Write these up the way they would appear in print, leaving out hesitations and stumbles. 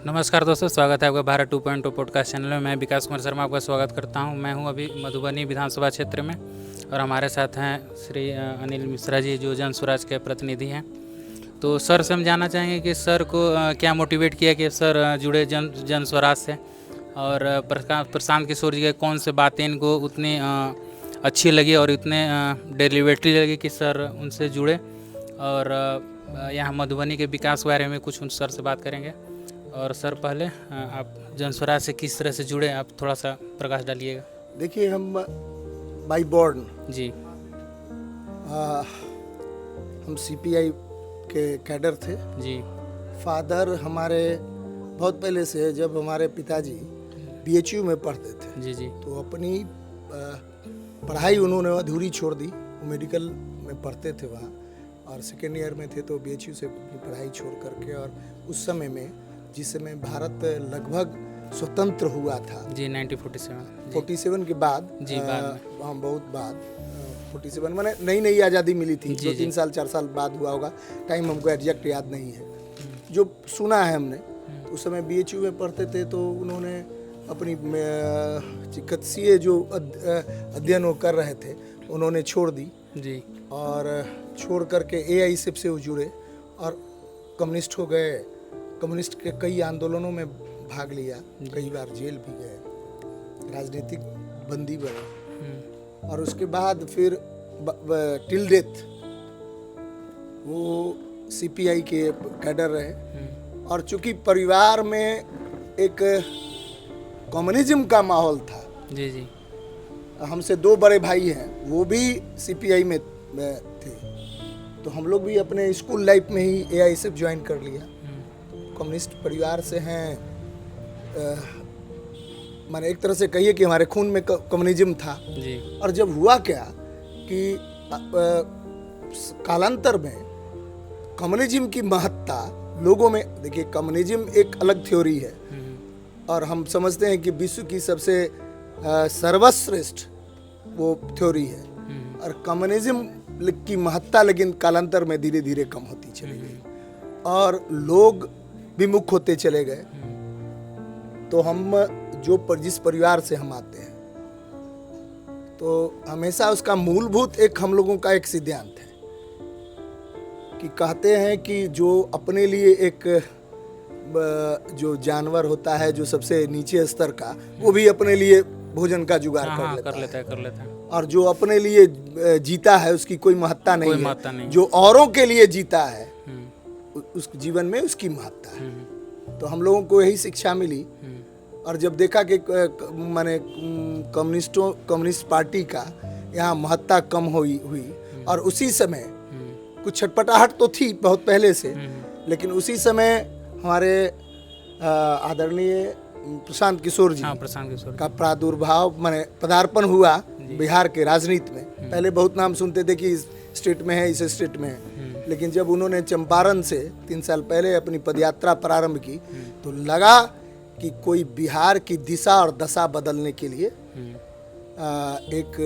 नमस्कार दोस्तों, स्वागत है आपका भारत 2.0 पॉडकास्ट चैनल में। मैं विकास कुमार शर्मा आपका स्वागत करता हूं। मैं हूं अभी मधुबनी विधानसभा क्षेत्र में और हमारे साथ हैं श्री अनिल मिश्रा जी, जो जन स्वराज के प्रतिनिधि हैं। तो सर से हम जानना चाहेंगे कि सर को क्या मोटिवेट किया कि सर जुड़े जन स्वराज से, और प्रशांत किशोर जी के कौन से बातें इनको उतनी अच्छी लगी और इतने डेरिवेटरी लगी कि सर उनसे जुड़े। और यहाँ मधुबनी के विकास के बारे में कुछ उन सर से बात करेंगे। और सर, पहले आप जन स्वराज से किस तरह से जुड़े, आप थोड़ा सा प्रकाश डालिएगा। देखिए, हम बाई बॉर्न जी हम सीपीआई के कैडर थे। जी फादर हमारे बहुत पहले से, जब हमारे पिताजी बीएचयू में पढ़ते थे, जी जी तो अपनी पढ़ाई उन्होंने अधूरी छोड़ दी। वो मेडिकल में पढ़ते थे वहाँ, और सेकेंड ईयर में थे तो बीएचयू से अपनी पढ़ाई छोड़ करके, और उस समय में जिस समय भारत लगभग स्वतंत्र हुआ था जी 1947 47 के बाद, जी बाद में। हम बहुत बाद 47 मैंने नई आज़ादी मिली थी, जी, 2-3 साल 4 साल बाद हुआ होगा। टाइम हमको एग्जैक्ट याद नहीं है, जो सुना है हमने। उस समय बीएचयू में पढ़ते थे, तो उन्होंने अपनी चिकित्सीय जो अध्ययन वो कर रहे थे, उन्होंने छोड़ दी जी। और छोड़ करके एआईएसएफ से वो जुड़े और कम्युनिस्ट हो गए। कम्युनिस्ट के कई आंदोलनों में भाग लिया, कई बार जेल भी गए, राजनीतिक बंदी बने, और उसके बाद फिर टिल डेथ वो सीपीआई के कैडर रहे। और चूंकि परिवार में एक कम्युनिज्म का माहौल था, जी जी हमसे 2 बड़े भाई हैं, वो भी सीपीआई में थे, तो हम लोग भी अपने स्कूल लाइफ में ही एआईएसएफ ज्वाइन कर लिया। कम्युनिस्ट परिवार से हैं, माने एक तरह से कहिए कि हमारे खून में कम्युनिज्म था जी। और जब हुआ क्या कि कालांतर में कम्युनिज्म की महत्ता लोगों में, देखिए कम्युनिज्म एक अलग थ्योरी है और हम समझते हैं कि विश्व की सबसे सर्वश्रेष्ठ वो थ्योरी है, और कम्युनिज्म की महत्ता लेकिन कालांतर में धीरे धीरे कम होती चली गई और लोग विमुख होते चले गए। तो हम जिस परिवार से हम आते हैं, तो हमेशा उसका मूलभूत हम लोगों का एक सिद्धांत है कि कहते हैं कि जो अपने लिए एक जो जानवर होता है, जो सबसे नीचे स्तर का, वो भी अपने लिए भोजन का जुगाड़ कर लेता है। और जो अपने लिए जीता है उसकी कोई महत्ता नहीं है। जो औरों के लिए जीता है उस जीवन में उसकी महत्ता है। तो हम लोगों को यही शिक्षा मिली। और जब देखा कि माने कम्युनिस्ट पार्टी का यहाँ महत्ता कम हुई और उसी समय कुछ छटपटाहट तो थी बहुत पहले से, लेकिन उसी समय हमारे आदरणीय प्रशांत किशोर जी का प्रादुर्भाव माने पदार्पण हुआ बिहार के राजनीति में। पहले बहुत नाम सुनते थे कि इस स्टेट में है, इस स्टेट में है, लेकिन जब उन्होंने चंपारण से 3 साल पहले अपनी पदयात्रा प्रारंभ की, तो लगा कि कोई बिहार की दिशा और दशा बदलने के लिए एक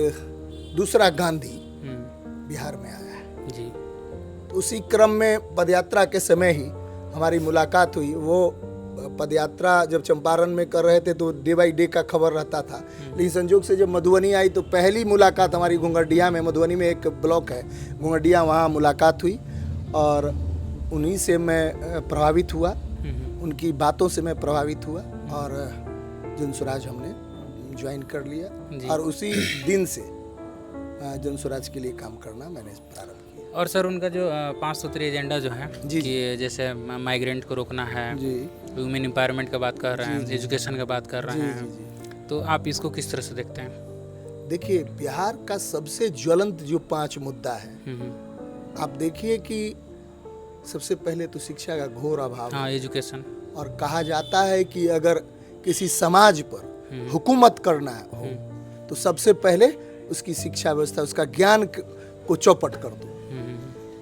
दूसरा गांधी बिहार में आया है जी। तो उसी क्रम में पदयात्रा के समय ही हमारी मुलाकात हुई। वो पदयात्रा जब चंपारण में कर रहे थे तो डे बाई डे का खबर रहता था, लेकिन संजोग से जब मधुबनी आई तो पहली मुलाकात हमारी घुंघरडिया में, मधुबनी में एक ब्लॉक है घुंघरडिया, वहाँ मुलाकात हुई और उन्हीं से मैं प्रभावित हुआ, उनकी बातों से मैं प्रभावित हुआ और जन स्वराज हमने ज्वाइन कर लिया और उसी दिन से जन स्वराज के लिए काम करना मैंने प्रारंभ किया। और सर, उनका जो 5 सूत्री एजेंडा जो है कि जैसे माइग्रेंट को रोकना है, वुमेन एम्पावरमेंट का बात कर रहे हैं, एजुकेशन का बात कर रहे हैं, तो आप इसको किस तरह से देखते हैं? देखिए, बिहार का सबसे ज्वलंत जो 5 मुद्दा है, आप देखिए कि सबसे पहले तो शिक्षा का घोर अभाव, एजुकेशन। और कहा जाता है कि अगर किसी समाज पर हुकूमत करना हो तो सबसे पहले उसकी शिक्षा व्यवस्था, उसका ज्ञान को चौपट कर दो।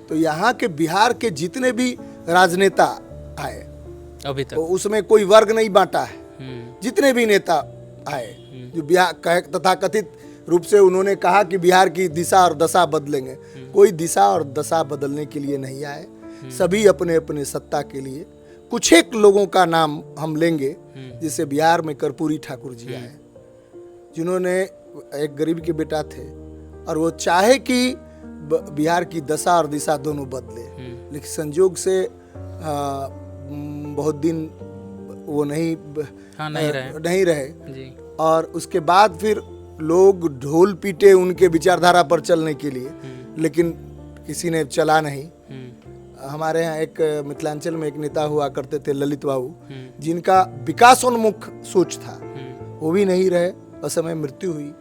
तो यहाँ के बिहार के जितने भी राजनेता आए अभी तक, तो उसमें कोई वर्ग नहीं बांटा है। जितने भी नेता आए जो बिहार तथाकथित रूप से उन्होंने कहा कि बिहार की दिशा और दशा बदलेंगे, कोई दिशा और दशा बदलने के लिए नहीं आए। सभी अपने अपने सत्ता के लिए कुछ एक लोगों का नाम हम लेंगे, जैसे बिहार में कर्पूरी ठाकुर जी आए, जिन्होंने एक गरीब के बेटा थे और वो चाहे कि बिहार की दशा और दिशा दोनों बदले, लेकिन संजोग से बहुत दिन वो नहीं रहे जी। और उसके बाद फिर लोग ढोल पीटे उनके विचारधारा पर चलने के लिए, लेकिन किसी ने चला नहीं। हमारे यहाँ एक मिथिलांचल में एक नेता हुआ करते थे ललित बाबू, जिनका विकासोन्मुख सोच था, वो भी नहीं रहे, असमय मृत्यु हुई।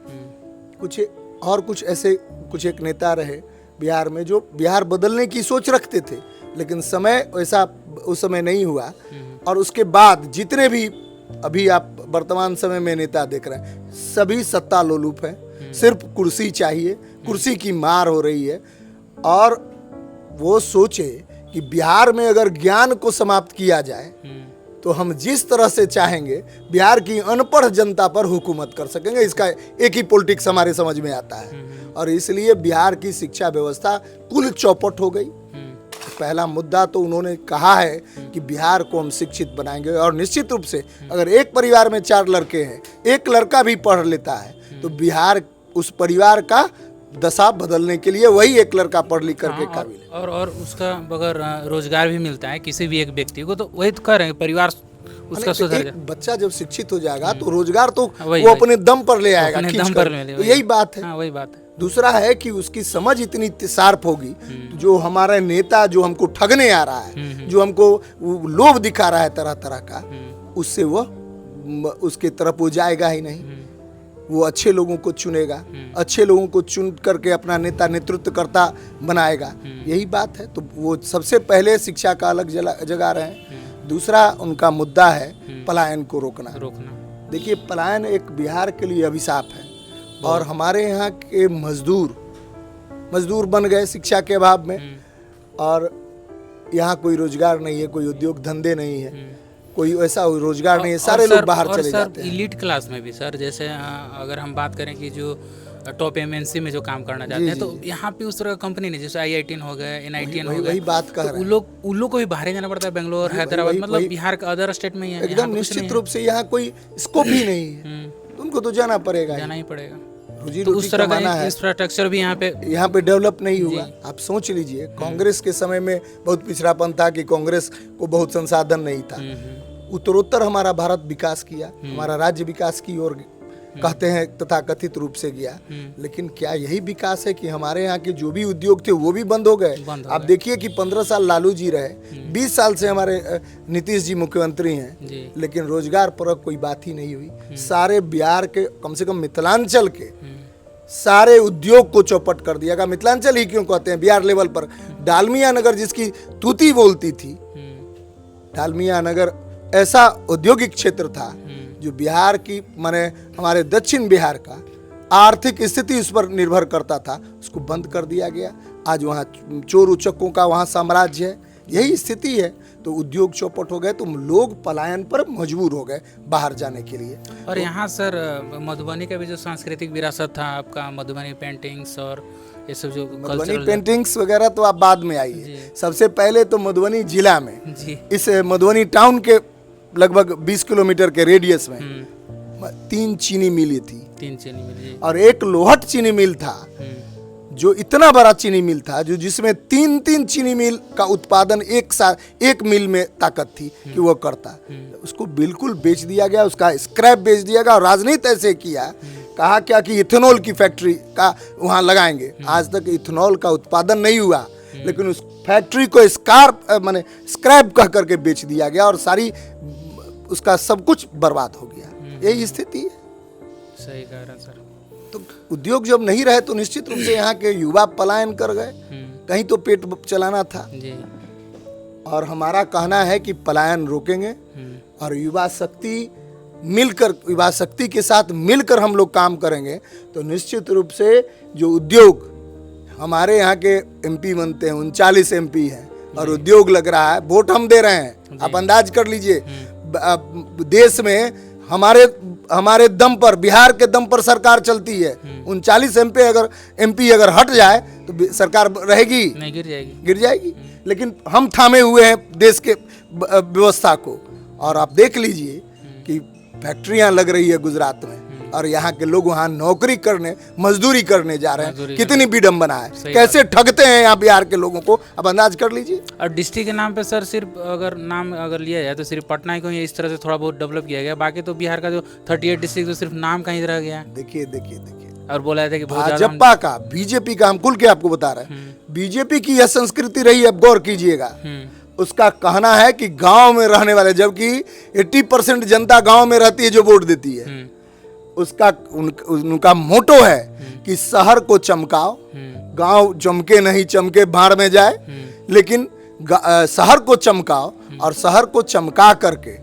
कुछ ऐसे कुछ एक नेता रहे बिहार में जो बिहार बदलने की सोच रखते थे, लेकिन समय वैसा उस समय नहीं हुआ। और उसके बाद जितने भी अभी आप वर्तमान समय में नेता देख रहे हैं, सभी सत्ता लोलुप हैं, सिर्फ कुर्सी चाहिए, कुर्सी की मार हो रही है। और वो सोचे कि बिहार में अगर ज्ञान को समाप्त किया जाए तो हम जिस तरह से चाहेंगे बिहार की अनपढ़ जनता पर हुकूमत कर सकेंगे। इसका एक ही पॉलिटिक्स हमारे समझ में आता है, और इसलिए बिहार की शिक्षा व्यवस्था कुल चौपट हो गई। पहला मुद्दा तो उन्होंने कहा है कि बिहार को हम शिक्षित बनाएंगे, और निश्चित रूप से अगर एक परिवार में 4 लड़के हैं, एक लड़का भी पढ़ लेता है तो बिहार उस परिवार का दशा बदलने के लिए वही एक लड़का पढ़ लिख करके काबिल है। और उसका अगर रोजगार भी मिलता है किसी भी एक व्यक्ति को, तो वही तो कर रहे हैं, परिवार उसका सुधर जाए। बच्चा जब शिक्षित हो जाएगा तो रोजगार तो वो अपने दम पर ले आएगा, तो यही बात है। वही बात है। दूसरा है कि उसकी समझ इतनी शार्प होगी, जो हमारा नेता जो हमको ठगने आ रहा है, जो हमको लोभ दिखा रहा है तरह तरह का, उससे वह उसके तरफ वो जाएगा ही नहीं। वो अच्छे लोगों को चुनेगा, अच्छे लोगों को चुन करके अपना नेता नेतृत्वकर्ता बनाएगा, यही बात है। तो वो सबसे पहले शिक्षा का अलग जगा रहे हैं। दूसरा उनका मुद्दा है पलायन को रोकना। देखिए, पलायन एक बिहार के लिए अभिशाप है, और हमारे यहाँ के मजदूर बन गए शिक्षा के अभाव में, और यहाँ कोई रोजगार नहीं है, कोई उद्योग धंधे नहीं है, कोई ऐसा रोजगार नहीं है, सारे लोग बाहर चले जाते हैं। इलीट क्लास में भी सर, जैसे अगर हम बात करें कि जो टॉप एमएनसी में जो काम करना चाहते हैं, तो यहाँ पे उस तरह का कंपनी नहीं, जैसे IIT हो गए, NIT हो गए, वही बात कह रहे हैं। उन लोग को भी बाहर जाना पड़ता है, बेंगलोर, हैदराबाद, मतलब बिहार का अदर स्टेट में ही है। एकदम निश्चित रूप से यहाँ कोई स्कोप ही नहीं है, उनको तो जाना ही पड़ेगा। तो उस तरह का इंफ्रास्ट्रक्चर भी यहाँ पे डेवलप नहीं हुआ। आप सोच लीजिए, कांग्रेस के समय में बहुत पिछड़ापन था कि कांग्रेस को बहुत संसाधन नहीं था। उत्तरोत्तर हमारा भारत विकास किया, हमारा राज्य विकास की ओर कहते हैं तथा कथित रूप से गया, लेकिन क्या यही विकास है कि हमारे यहाँ के जो भी उद्योग थे वो भी बंद हो गए? आप देखिए कि 15 साल लालू जी रहे, 20 साल से हमारे नीतीश जी मुख्यमंत्री हैं, लेकिन रोजगार पर कोई बात ही नहीं हुई। सारे बिहार के, कम से कम मिथिलांचल के सारे उद्योग को चौपट कर दिया गया। मिथिलांचल ही क्यों कहते हैं, बिहार लेवल पर डालमिया नगर जिसकी तूती बोलती थी, डालमिया नगर ऐसा औद्योगिक क्षेत्र था जो बिहार की, माने हमारे दक्षिण बिहार का आर्थिक स्थिति उस पर निर्भर करता था, उसको बंद कर दिया गया। आज वहाँ चोर उचक्कों का वहाँ साम्राज्य है, यही स्थिति है। तो उद्योग चौपट हो गए, तो लोग पलायन पर मजबूर हो गए बाहर जाने के लिए। और यहाँ सर मधुबनी का भी जो सांस्कृतिक विरासत था आपका, मधुबनी पेंटिंग्स और ये सब जो मधुबनी पेंटिंग्स वगैरह तो आप बाद में आइए। सबसे पहले तो मधुबनी जिला में, इस मधुबनी टाउन के लगभग 20 किलोमीटर के रेडियस में 3 चीनी मिलें थी, 3 चीनी मिल, और एक लोहट चीनी मिल था, जो इतना बड़ा चीनी मिल था, जो जिसमें 3 चीनी मिल का उत्पादन एक मिल में ताकत थी कि वो करता। उसको बिल्कुल बेच दिया गया, उसका स्क्रैप बेच दिया गया, और राजनीति ऐसे किया, कहा क्या कि इथेनॉल की फैक्ट्री का वहाँ लगाएंगे। आज तक इथेनॉल का उत्पादन नहीं हुआ, लेकिन उस फैक्ट्री को स्क्रैप कह करके बेच दिया गया, और सारी उसका सब कुछ बर्बाद हो गया। यही स्थिति है। सही कह रहा सर। तो उद्योग जब नहीं रहे तो निश्चित रूप से यहाँ के युवा पलायन कर गए, कहीं तो पेट चलाना था जी। और हमारा कहना है कि पलायन रोकेंगे, और युवा शक्ति के साथ मिलकर हम लोग काम करेंगे, तो निश्चित रूप से जो उद्योग हमारे यहाँ के MP बनते हैं, 39 MP हैं, और उद्योग लग रहा है, वोट हम दे रहे हैं, आप अंदाज कर लीजिए। देश में हमारे दम पर, बिहार के दम पर सरकार चलती है। 39 MP अगर हट जाए तो सरकार रहेगी नहीं, गिर जाएगी। लेकिन हम थामे हुए हैं देश के व्यवस्था को। और आप देख लीजिए कि फैक्ट्रियां लग रही है गुजरात में और यहाँ के लोग वहाँ नौकरी करने, मजदूरी करने जा रहे हैं। कितनी विडंबना है, कैसे ठगते हैं यहाँ बिहार के लोगों को, अब अंदाज कर लीजिए। और डिस्ट्रिक्ट के नाम पे सर सिर्फ अगर लिया जाए तो सिर्फ पटना ही को ही इस तरह से थोड़ा बहुत डेवलप किया गया, बाकी तो बिहार का जो 38 डिस्ट्रिक्ट तो सिर्फ नाम का ही रह गया। देखिए और बोला था कि भाजपा का, बीजेपी का, हम खुल के आपको बता रहे हैं, बीजेपी की यह संस्कृति रही है, अब गौर कीजिएगा। उसका कहना है कि गांव में रहने वाले, जबकि 80% जनता गांव में रहती है जो वोट देती है, उसका उनका मोटो है कि शहर को चमकाओ, गांव चमके नहीं चमके भाड़ में जाए, लेकिन शहर को चमकाओ और शहर को चमका करके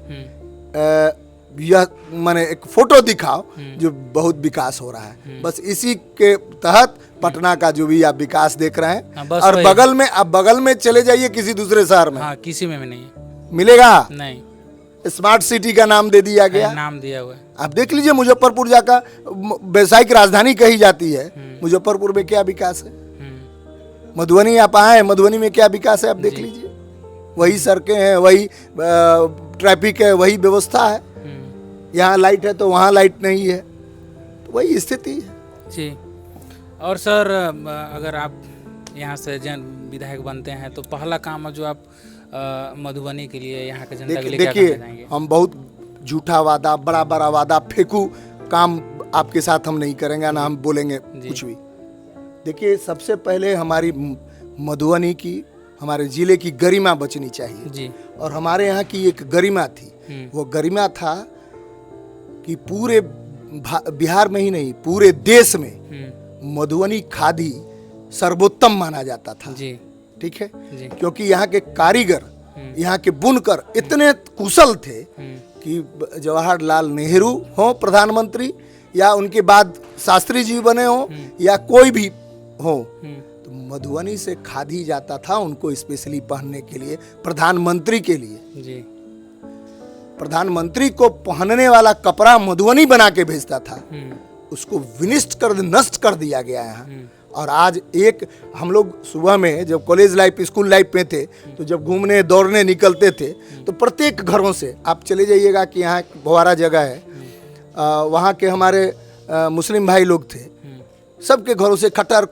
यह माने एक फोटो दिखाओ जो बहुत विकास हो रहा है। बस इसी के तहत पटना का जो भी आप विकास देख रहे हैं, और बगल में चले जाइए किसी दूसरे शहर में, किसी में भी नहीं मिलेगा। नहीं, स्मार्ट सिटी का नाम दे दिया गया, नाम दिया हुआ है। आप देख लीजिए, मुजफ्फरपुर जाकर व्यावसायिक राजधानी कही जाती है, मुजफ्फरपुर में क्या विकास है। मधुबनी आप आए, मधुबनी में क्या विकास है आप देख लीजिए, वही सड़कें हैं, वही ट्रैफिक है, वही व्यवस्था है। यहाँ लाइट है तो वहाँ लाइट नहीं है, तो वही स्थिति है जी। और सर अगर आप यहाँ से विधायक बनते हैं तो पहला काम जो आप मधुबनी के लिए, यहाँ के जनता के लिए क्या करना चाहेंगे? देखिए, हम बहुत झूठा वादा, बड़ा बड़ा वादा, फेंकू काम आपके साथ हम नहीं करेंगे, ना हम बोलेंगे कुछ भी। देखिए, सबसे पहले हमारी मधुबनी की, हमारे जिले की गरिमा बचनी चाहिए जी। और हमारे यहाँ की एक गरिमा थी, वो गरिमा था कि पूरे बिहार में ही नहीं, पूरे देश में मधुबनी खादी सर्वोत्तम माना जाता था जी। ठीक है जी। क्योंकि यहाँ के कारीगर, यहाँ के बुनकर इतने कुशल थे कि जवाहरलाल नेहरू हो प्रधानमंत्री, या उनके बाद शास्त्री जी बने हो, या कोई भी हो, तो मधुबनी से खादी जाता था उनको स्पेशली पहनने के लिए, प्रधानमंत्री के लिए जी। प्रधानमंत्री को पहनने वाला कपड़ा मधुबनी बना के भेजता था, उसको नष्ट कर दिया गया है। और आज हम लोग सुबह में जब कॉलेज लाइफ, स्कूल लाइफ में थे, तो जब घूमने दौड़ने निकलते थे तो प्रत्येक घरों से आप चले जाइएगा कि यहाँ भवारा जगह है, वहाँ के हमारे मुस्लिम भाई लोग थे, सबके घरों से खटर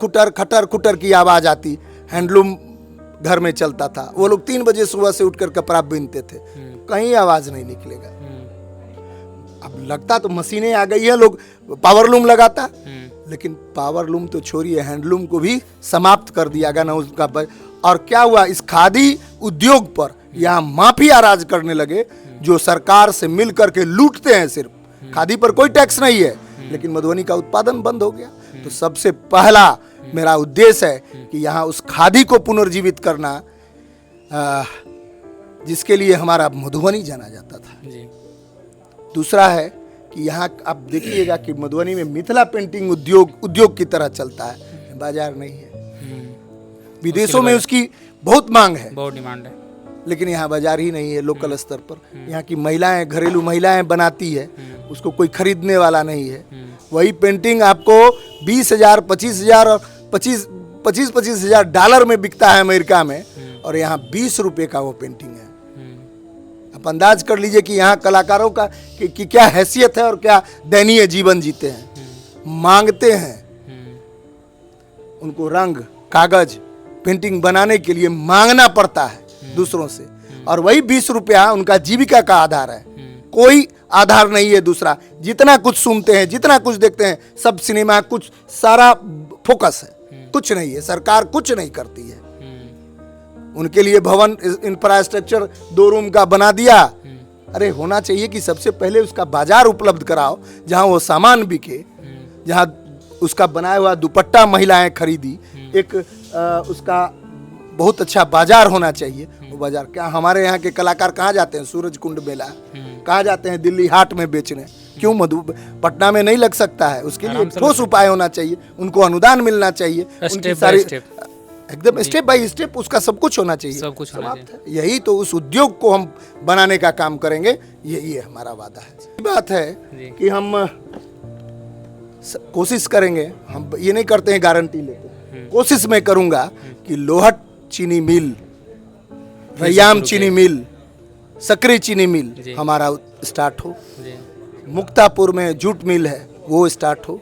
खुटर की आवाज़ आती। हैंडलूम घर में चलता था, वो लोग 3 बजे सुबह से उठकर कपड़ा बुनते थे, कहीं आवाज़ नहीं निकलेगा। अब लगता तो मशीनें आ गई है, लोग पावरलूम लगाता, लेकिन पावरलूम तो छोड़िए, हैंडलूम को भी समाप्त कर दिया गया ना उसका। और क्या हुआ, इस खादी उद्योग पर यहाँ माफिया राज करने लगे, जो सरकार से मिल करके लूटते हैं। सिर्फ खादी पर कोई टैक्स नहीं है, लेकिन मधुबनी का उत्पादन बंद हो गया। तो सबसे पहला मेरा उद्देश्य है कि यहाँ उस खादी को पुनर्जीवित करना, जिसके लिए हमारा मधुबनी जाना जाता था जी। दूसरा है कि यहाँ आप देखिएगा कि मधुबनी में मिथिला पेंटिंग उद्योग की तरह चलता है, बाजार नहीं है। विदेशों में उसकी बहुत मांग है, बहुत डिमांड है, लेकिन यहाँ बाजार ही नहीं है। लोकल स्तर पर यहाँ की महिलाएं, घरेलू महिलाएं बनाती है, उसको कोई खरीदने वाला नहीं है। वही पेंटिंग आपको 20,000, 25,000 और 25,000 डॉलर में बिकता है अमेरिका में, और यहाँ 20 रुपये का वो पेंटिंग है। आप अंदाज कर लीजिए कि यहाँ कलाकारों का कि क्या हैसियत है और क्या दयनीय जीवन जीते हैं। मांगते हैं, उनको रंग, कागज, पेंटिंग बनाने के लिए मांगना पड़ता है दूसरों से, और वही 20 रुपया उनका जीविका का आधार है। कोई आधार नहीं है दूसरा। जितना कुछ सुनते हैं, जितना कुछ देखते हैं, सब सिनेमा, कुछ सारा फोकस है, कुछ नहीं है। सरकार कुछ नहीं करती है उनके लिए। भवन इंफ्रास्ट्रक्चर 2 रूम का बना दिया। अरे होना चाहिए कि सबसे पहले उसका बाजार उपलब्ध कराओ, जहां वो सामान बिके, जहां उसका बनाया हुआ दुपट्टा महिलाएं खरीदी, एक उसका बहुत अच्छा बाजार होना चाहिए। वो बाजार क्या, हमारे यहाँ के कलाकार कहाँ जाते हैं? सूरज कुंड मेला, कहाँ जाते हैं? दिल्ली हाट में बेचने। क्यों पटना में नहीं लग सकता है? उसके लिए ठोस उपाय होना चाहिए, उनको अनुदान मिलना चाहिए, उनकी सारी एकदम स्टेप बाय स्टेप उसका सब कुछ होना चाहिए, सब कुछ होना चाहिए। यही तो उस उद्योग को हम बनाने का काम करेंगे, यही है हमारा वादा है। बात है कि हम कोशिश करेंगे, हम ये नहीं करते हैं गारंटी लेते। कोशिश मैं करूंगा कि लोहट चीनी मिल, रैयाम चीनी मिल, सकरी चीनी मिल जी। हमारा स्टार्ट हो, जी। मुक्तापुर में जूट मिल है वो स्टार्ट हो,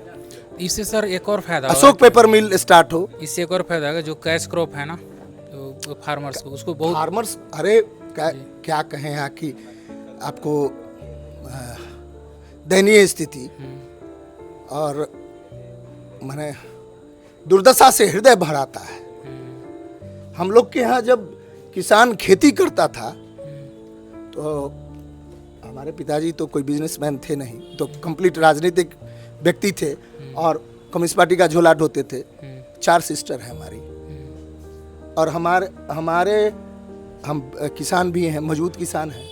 इससे सर एक और फायदा होगा, अशोक पेपर मिल स्टार्ट हो। इससे एक और फायदा होगा, जो कैश क्रॉप है ना, तो फार्मर्स को उसको बहुत फार्मर्स, अरे क्या कहें यहाँ की आपको दयनीय स्थिति और माने दुर्दशा से हृदय भर आता है। हम लोग के यहाँ जब किसान खेती करता था तो हमारे पिताजी तो कोई बिजनेसमैन थे नहीं, तो कंप्लीट राजनीतिक व्यक्ति थे और कम्युनिस्ट पार्टी का झोला ढोते थे। 4 सिस्टर है हमारी, और हम किसान भी हैं, मजबूत किसान हैं।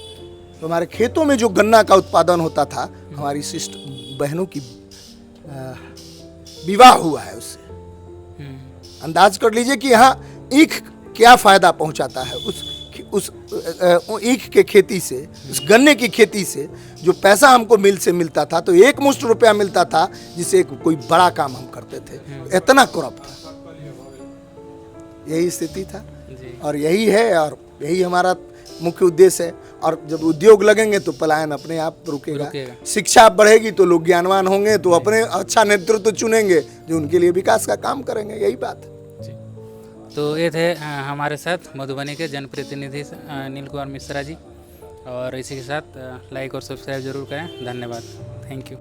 तो हमारे खेतों में जो गन्ना का उत्पादन होता था, हमारी सिस्टर बहनों की विवाह हुआ है उससे। अंदाज कर लीजिए कि यहाँ ईख क्या फायदा पहुंचाता है। उस ईख के खेती से, उस गन्ने की खेती से जो पैसा हमको मिल से मिलता था, तो 1 मुश्त रुपया मिलता था जिससे कोई बड़ा काम हम करते थे। इतना क्रॉप था, यही स्थिति था और यही है, और यही हमारा मुख्य उद्देश्य है। और जब उद्योग लगेंगे तो पलायन अपने आप रुकेगा। शिक्षा बढ़ेगी तो लोग ज्ञानवान होंगे, तो अपने अच्छा नेतृत्व चुनेंगे जो उनके लिए विकास का काम करेंगे। यही बात है। तो ये थे हमारे साथ मधुबनी के जनप्रतिनिधि अनिल कुमार मिश्रा जी, और इसी के साथ लाइक और सब्सक्राइब जरूर करें। धन्यवाद, थैंक यू।